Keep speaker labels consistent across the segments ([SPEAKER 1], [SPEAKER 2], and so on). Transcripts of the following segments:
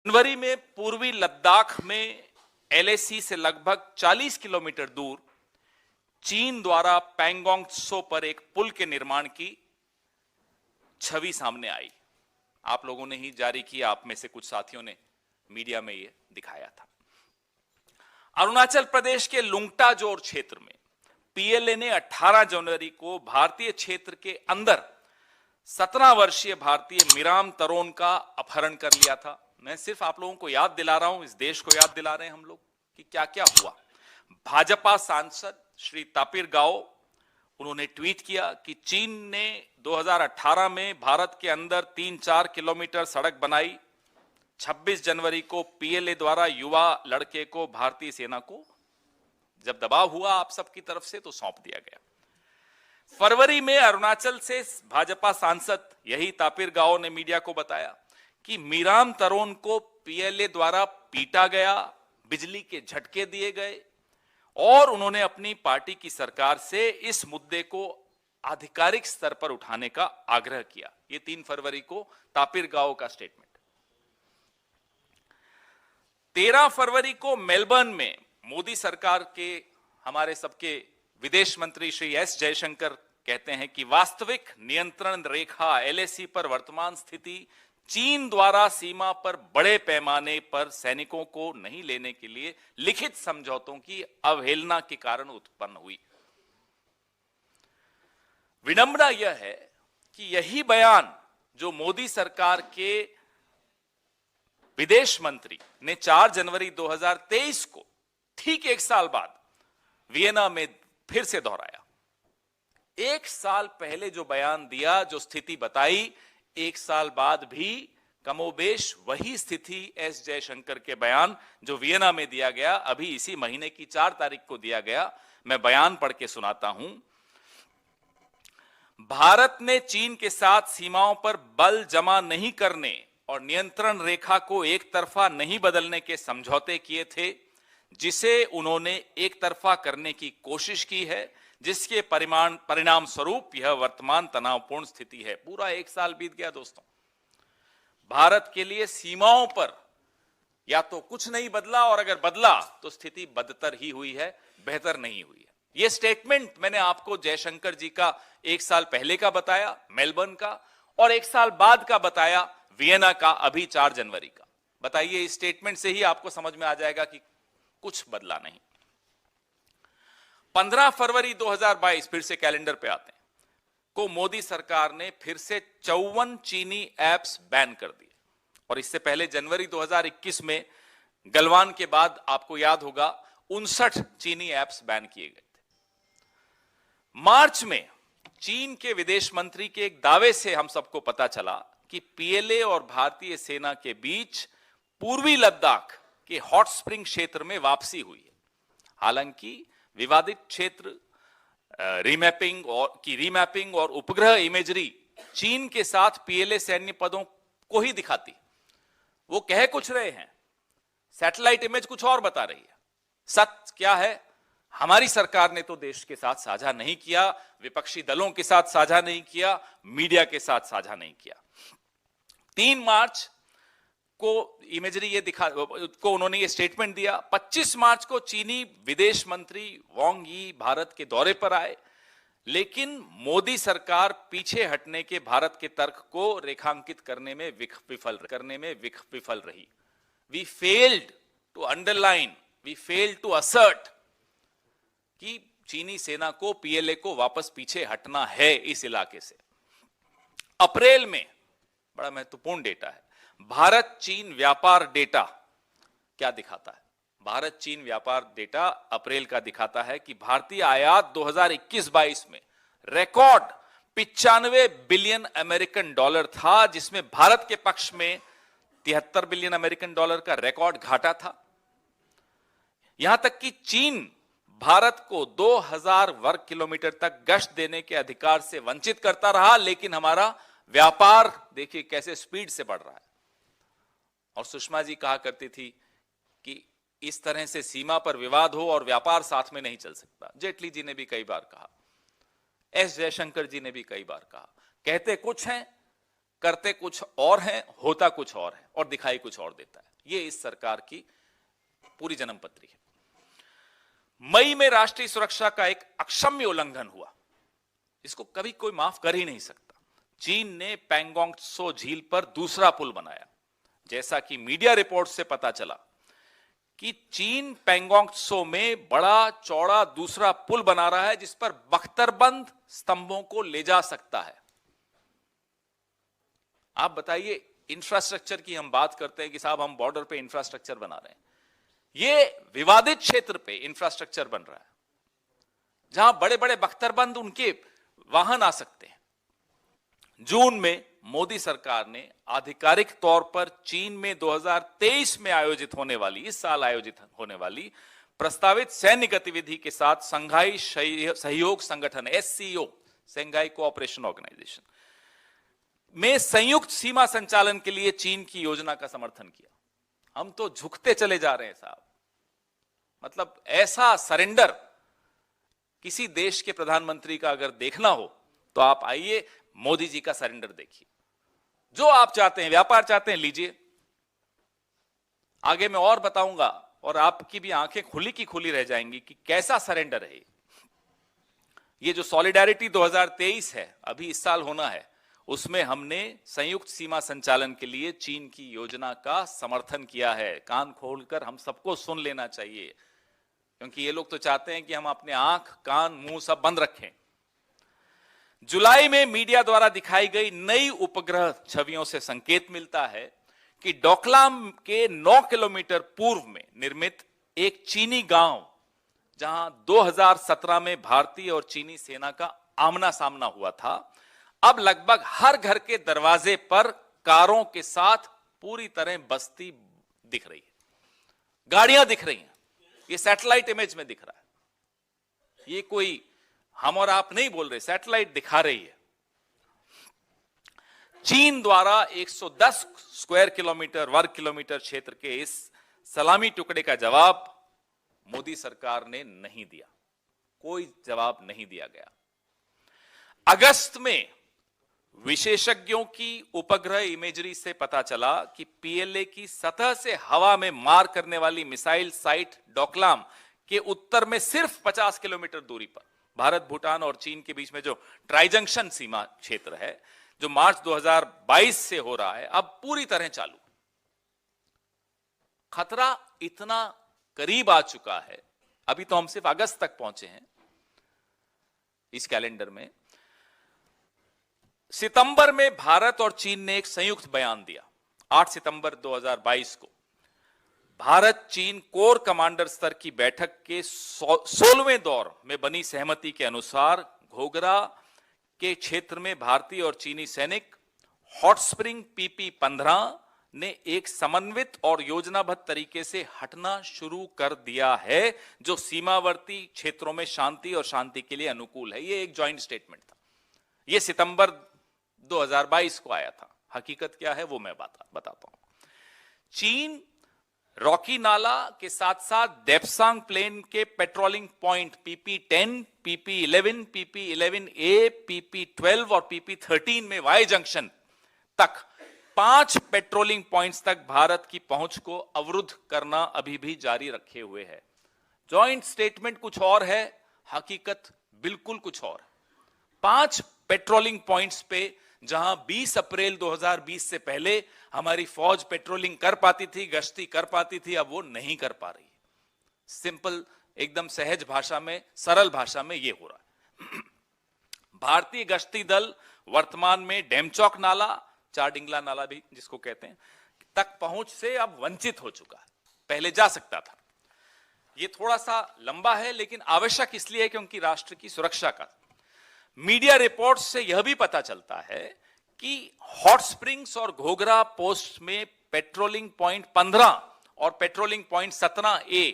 [SPEAKER 1] जनवरी में पूर्वी लद्दाख में एलएसी से लगभग 40 किलोमीटर दूर चीन द्वारा पैंगोंग त्सो पर एक पुल के निर्माण की छवि सामने आई। आप लोगों ने ही जारी किया, आप में से कुछ साथियों ने मीडिया में यह दिखाया था। अरुणाचल प्रदेश के लुंगटाजोर क्षेत्र में पीएलए ने 18 जनवरी को भारतीय क्षेत्र के अंदर 17 वर्षीय भारतीय मीराम तरोन का अपहरण कर लिया था। मैं सिर्फ आप लोगों को याद दिला रहा हूं, इस देश को याद दिला रहे हैं हम लोग कि क्या क्या हुआ। भाजपा सांसद श्री तापिर गाओ, उन्होंने ट्वीट किया कि चीन ने 2018 में भारत के अंदर 3-4 किलोमीटर सड़क बनाई। 26 जनवरी को पीएलए द्वारा युवा लड़के को भारतीय सेना को जब दबाव हुआ आप सबकी तरफ से तो सौंप दिया गया। फरवरी में अरुणाचल से भाजपा सांसद यही तापिर गाओ ने मीडिया को बताया कि मीराम तरोन को पीएलए द्वारा पीटा गया, बिजली के झटके दिए गए और उन्होंने अपनी पार्टी की सरकार से इस मुद्दे को आधिकारिक स्तर पर उठाने का आग्रह किया। ये 3 फरवरी को तापिर गाओ का स्टेटमेंट। 13 फरवरी को मेलबर्न में मोदी सरकार के हमारे सबके विदेश मंत्री श्री एस जयशंकर कहते हैं कि वास्तविक नियंत्रण रेखा एलएसी पर वर्तमान स्थिति चीन द्वारा सीमा पर बड़े पैमाने पर सैनिकों को नहीं लेने के लिए लिखित समझौतों की अवहेलना के कारण उत्पन्न हुई। विडंबना यह है कि यही बयान जो मोदी सरकार के विदेश मंत्री ने 4 जनवरी 2023 को ठीक 1 साल बाद वियना में फिर से दोहराया। 1 साल पहले जो बयान दिया, जो स्थिति बताई, 1 साल बाद भी कमोबेश वही स्थिति एस जयशंकर के बयान जो वियना में दिया गया, अभी इसी महीने की 4 तारीख को दिया गया। मैं बयान पढ़ के सुनाता हूं। भारत ने चीन के साथ सीमाओं पर बल जमा नहीं करने और नियंत्रण रेखा को एक तरफा नहीं बदलने के समझौते किए थे, जिसे उन्होंने एक तरफा करने की कोशिश की है, जिसके परिणाम स्वरूप यह वर्तमान तनावपूर्ण स्थिति है। पूरा 1 साल बीत गया दोस्तों। भारत के लिए सीमाओं पर या तो कुछ नहीं बदला और अगर बदला तो स्थिति बदतर ही हुई है, बेहतर नहीं हुई है। यह स्टेटमेंट मैंने आपको जयशंकर जी का 1 साल पहले का बताया मेलबर्न का, और 1 साल बाद का बताया वियना का अभी 4 जनवरी का। बताइए, इस स्टेटमेंट से ही आपको समझ में आ जाएगा कि कुछ बदला नहीं। 15 फरवरी 2022, फिर से कैलेंडर पे आते हैं, को मोदी सरकार ने फिर से 54 चीनी ऐप्स बैन कर दिए। और इससे पहले जनवरी 2021 में गलवान के बाद आपको याद होगा 59 चीनी ऐप्स बैन किए गए थे। मार्च में चीन के विदेश मंत्री के एक दावे से हम सबको पता चला कि पीएलए और भारतीय सेना के बीच पूर्वी लद्दाख के हॉट स्प्रिंग क्षेत्र में वापसी हुई है। हालांकि विवादित क्षेत्र रीमैपिंग और उपग्रह इमेजरी चीन के साथ पीएलए सैन्य पदों को ही दिखाती। वो कह कुछ रहे हैं, सैटेलाइट इमेज कुछ और बता रही है। सच क्या है? हमारी सरकार ने तो देश के साथ साझा नहीं किया, विपक्षी दलों के साथ साझा नहीं किया, मीडिया के साथ साझा नहीं किया। 3 मार्च को इमेजरी ये को उन्होंने ये स्टेटमेंट दिया। 25 मार्च को चीनी विदेश मंत्री वांग यी भारत के दौरे पर आए, लेकिन मोदी सरकार पीछे हटने के भारत के तर्क को रेखांकित करने में विफल रही। We failed to underline, we failed to assert कि चीनी सेना को, पीएलए को वापस पीछे हटना है इस इलाके से। अप्रैल में बड़ा महत्वपूर्ण डेटा है, भारत चीन व्यापार डेटा क्या दिखाता है? भारत चीन व्यापार डेटा अप्रैल का दिखाता है कि भारतीय आयात 2021-22 में रिकॉर्ड 95 बिलियन अमेरिकन डॉलर था, जिसमें भारत के पक्ष में 73 बिलियन अमेरिकन डॉलर का रिकॉर्ड घाटा था। यहां तक कि चीन भारत को 2000 वर्ग किलोमीटर तक गश्त देने के अधिकार से वंचित करता रहा, लेकिन हमारा व्यापार देखिए कैसे स्पीड से बढ़ रहा है। और सुषमा जी कहा करती थी कि इस तरह से सीमा पर विवाद हो और व्यापार साथ में नहीं चल सकता। जेटली जी ने भी कई बार कहा, एस जयशंकर जी ने भी कई बार कहा। कहते कुछ हैं करते कुछ और हैं, होता कुछ और है और दिखाई कुछ और देता है। ये इस सरकार की पूरी जन्मपत्री है। मई में राष्ट्रीय सुरक्षा का एक अक्षम्य उल्लंघन हुआ, इसको कभी कोई माफ कर ही नहीं सकता। चीन ने पैंगोंग त्सो झील पर दूसरा पुल बनाया। जैसा कि मीडिया रिपोर्ट से पता चला कि चीन पैंगोंग त्सो में बड़ा चौड़ा दूसरा पुल बना रहा है, जिस पर बख्तरबंद स्तंभों को ले जा सकता है। आप बताइए, इंफ्रास्ट्रक्चर की हम बात करते हैं कि साहब हम बॉर्डर पे इंफ्रास्ट्रक्चर बना रहे हैं, ये विवादित क्षेत्र पे इंफ्रास्ट्रक्चर बन रहा है जहां बड़े बड़े बख्तरबंद उनके वाहन आ सकते हैं। जून में मोदी सरकार ने आधिकारिक तौर पर चीन में 2023 में आयोजित होने वाली, इस साल आयोजित होने वाली प्रस्तावित सैन्य गतिविधि के साथ संघाई सहयोग संगठन SCO, शंघाई कोऑपरेशन ऑर्गेनाइजेशन में संयुक्त सीमा संचालन के लिए चीन की योजना का समर्थन किया। हम तो झुकते चले जा रहे हैं साहब। मतलब ऐसा सरेंडर किसी देश के प्रधानमंत्री का अगर देखना हो तो आप आइए, मोदी जी का सरेंडर देखिए। जो आप चाहते हैं, व्यापार चाहते हैं, लीजिए। आगे मैं और बताऊंगा और आपकी भी आंखें खुली की खुली रह जाएंगी कि कैसा सरेंडर है ये। जो सॉलिडारिटी 2023 है, अभी इस साल होना है, उसमें हमने संयुक्त सीमा संचालन के लिए चीन की योजना का समर्थन किया है। कान खोलकर हम सबको सुन लेना चाहिए, क्योंकि ये लोग तो चाहते हैं कि हम अपने आंख, कान, मुंह सब बंद रखें। जुलाई में मीडिया द्वारा दिखाई गई नई उपग्रह छवियों से संकेत मिलता है कि डोकलाम के 9 किलोमीटर पूर्व में निर्मित एक चीनी गांव, जहां 2017 में भारतीय और चीनी सेना का आमना सामना हुआ था, अब लगभग हर घर के दरवाजे पर कारों के साथ पूरी तरह बस्ती दिख रही है, गाड़ियां दिख रही हैं। ये सैटेलाइट इमेज में दिख रहा है, ये कोई हम और आप नहीं बोल रहे, सैटेलाइट दिखा रही है। चीन द्वारा 110 स्क्वायर किलोमीटर, वर्ग किलोमीटर क्षेत्र के इस सलामी टुकड़े का जवाब मोदी सरकार ने नहीं दिया, कोई जवाब नहीं दिया गया। अगस्त में विशेषज्ञों की उपग्रह इमेजरी से पता चला कि PLA की सतह से हवा में मार करने वाली मिसाइल साइट डोकलाम के उत्तर में सिर्फ 50 किलोमीटर दूरी पर भारत, भूटान और चीन के बीच में जो ट्राइजंक्शन सीमा क्षेत्र है, जो मार्च 2022 से हो रहा है, अब पूरी तरह चालू। खतरा इतना करीब आ चुका है, अभी तो हम सिर्फ अगस्त तक पहुंचे हैं इस कैलेंडर में। सितंबर में भारत और चीन ने एक संयुक्त बयान दिया। 8 सितंबर 2022 को भारत चीन कोर कमांडर स्तर की बैठक के 16वें दौर में बनी सहमति के अनुसार घोघरा के क्षेत्र में भारतीय और चीनी सैनिक हॉट स्प्रिंग PP-15 ने एक समन्वित और योजनाबद्ध तरीके से हटना शुरू कर दिया है, जो सीमावर्ती क्षेत्रों में शांति और शांति के लिए अनुकूल है। यह एक जॉइंट स्टेटमेंट था, यह सितंबर 2022 को आया था। हकीकत क्या है वो मैं बताता हूं। चीन रॉकी नाला के साथ साथ देप्सांग प्लेन के patrolling point PP-10, PP-11, PP-11A, PP-12 और PP-13 में वाई जंक्शन तक 5 पेट्रोलिंग पॉइंट्स तक भारत की पहुंच को अवरुद्ध करना अभी भी जारी रखे हुए है। जॉइंट स्टेटमेंट कुछ और है, हकीकत बिल्कुल कुछ और। 5 पेट्रोलिंग पॉइंट्स पे जहां 20 अप्रैल 2020 से पहले हमारी फौज पेट्रोलिंग कर पाती थी, गश्ती कर पाती थी, अब वो नहीं कर पा रही। सिंपल, एकदम सहज भाषा में, सरल भाषा में ये हो रहा है। भारतीय गश्ती दल वर्तमान में डेमचौक नाला, चारडिंगला नाला भी जिसको कहते हैं, तक पहुंच से अब वंचित हो चुका है। पहले जा सकता था। ये थोड़ा सा लंबा है, लेकिन आवश्यक इसलिए है क्योंकि राष्ट्र की सुरक्षा का। मीडिया रिपोर्ट से यह भी पता चलता है कि हॉट स्प्रिंग्स और घोघरा पोस्ट में पेट्रोलिंग पॉइंट 15 और पेट्रोलिंग पॉइंट 17A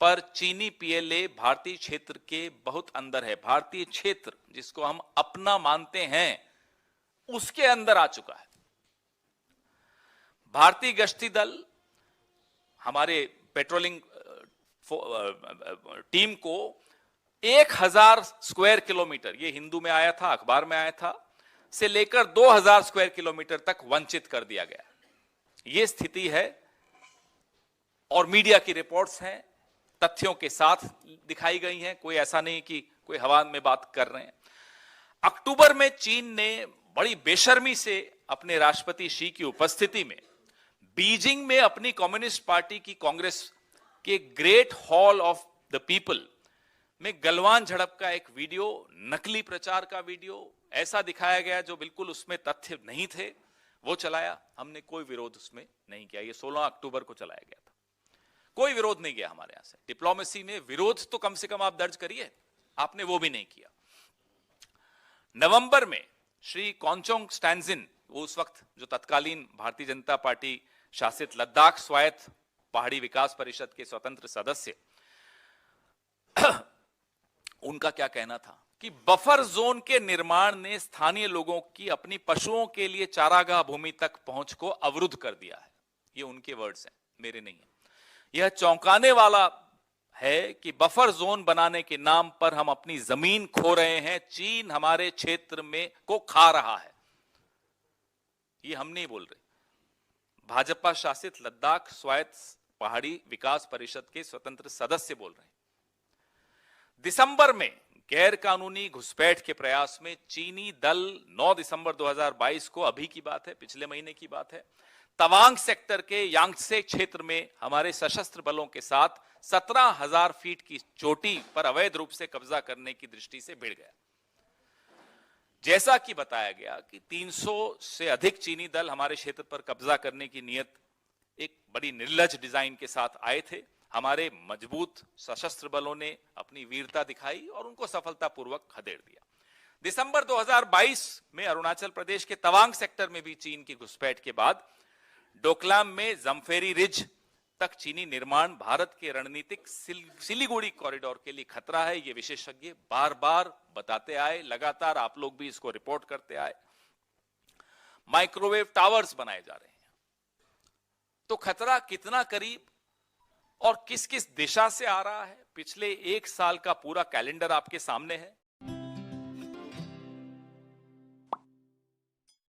[SPEAKER 1] पर चीनी PLA भारतीय क्षेत्र के बहुत अंदर है। भारतीय क्षेत्र जिसको हम अपना मानते हैं, उसके अंदर आ चुका है। भारतीय गश्ती दल हमारे पेट्रोलिंग टीम को 1000 स्क्वायर किलोमीटर, ये हिंदू में आया था, अखबार में आया था, से लेकर 2000 स्क्वायर किलोमीटर तक वंचित कर दिया गया। यह स्थिति है और मीडिया की रिपोर्ट्स हैं, तथ्यों के साथ दिखाई गई हैं, कोई ऐसा नहीं कि कोई हवा में बात कर रहे हैं। अक्टूबर में चीन ने बड़ी बेशर्मी से अपने राष्ट्रपति शी की उपस्थिति में बीजिंग में अपनी कम्युनिस्ट पार्टी की कांग्रेस के great hall of the people में गलवान झड़प का एक वीडियो, नकली प्रचार का वीडियो ऐसा दिखाया गया जो बिल्कुल उसमें तथ्य नहीं थे, वो चलाया। हमने कोई विरोध उसमें नहीं किया। ये 16 अक्टूबर को चलाया गया था, कोई विरोध नहीं किया हमारे यहां से। डिप्लोमेसी में विरोध तो कम से कम आप दर्ज करिए, आपने वो भी नहीं किया। नवंबर में श्री कॉन्चोंग स्टैंजिन, वो उस वक्त जो तत्कालीन भारतीय जनता पार्टी शासित लद्दाख स्वायत्त पहाड़ी विकास परिषद के स्वतंत्र सदस्य, उनका क्या कहना था कि बफर जोन के निर्माण ने स्थानीय लोगों की अपनी पशुओं के लिए चारागाह भूमि तक पहुंच को अवरुद्ध कर दिया है। ये उनके वर्ड्स हैं, मेरे नहीं है। यह चौंकाने वाला है कि बफर जोन बनाने के नाम पर हम अपनी जमीन खो रहे हैं। चीन हमारे क्षेत्र में को खा रहा है। ये हम नहीं बोल रहे, भाजपा शासित लद्दाख स्वायत्त पहाड़ी विकास परिषद के स्वतंत्र सदस्य बोल रहे हैं। दिसंबर में गैर कानूनी घुसपैठ के प्रयास में चीनी दल 9 दिसंबर 2022 को, अभी की बात है, पिछले महीने की बात है, तवांग सेक्टर के यांगत्से क्षेत्र में हमारे सशस्त्र बलों के साथ 17,000 फीट की चोटी पर अवैध रूप से कब्जा करने की दृष्टि से भिड़ गया। जैसा कि बताया गया कि 300 से अधिक चीनी दल हमारे क्षेत्र पर कब्जा करने की नियत एक बड़ी निर्लज डिजाइन के साथ आए थे। हमारे मजबूत सशस्त्र बलों ने अपनी वीरता दिखाई और उनको सफलतापूर्वक खदेड़ दिया। दिसंबर 2022 में अरुणाचल प्रदेश के तवांग सेक्टर में भी चीन की घुसपैठ के बाद डोकलाम में जमफेरी रिज तक चीनी निर्माण भारत के रणनीतिक सिलीगुड़ी कॉरिडोर के लिए खतरा है। ये विशेषज्ञ बार बार बताते आए, लगातार आप लोग भी इसको रिपोर्ट करते आए। माइक्रोवेव टावर्स बनाए जा रहे हैं, तो खतरा कितना करीब और किस किस दिशा से आ रहा है, पिछले 1 साल का पूरा कैलेंडर आपके सामने है।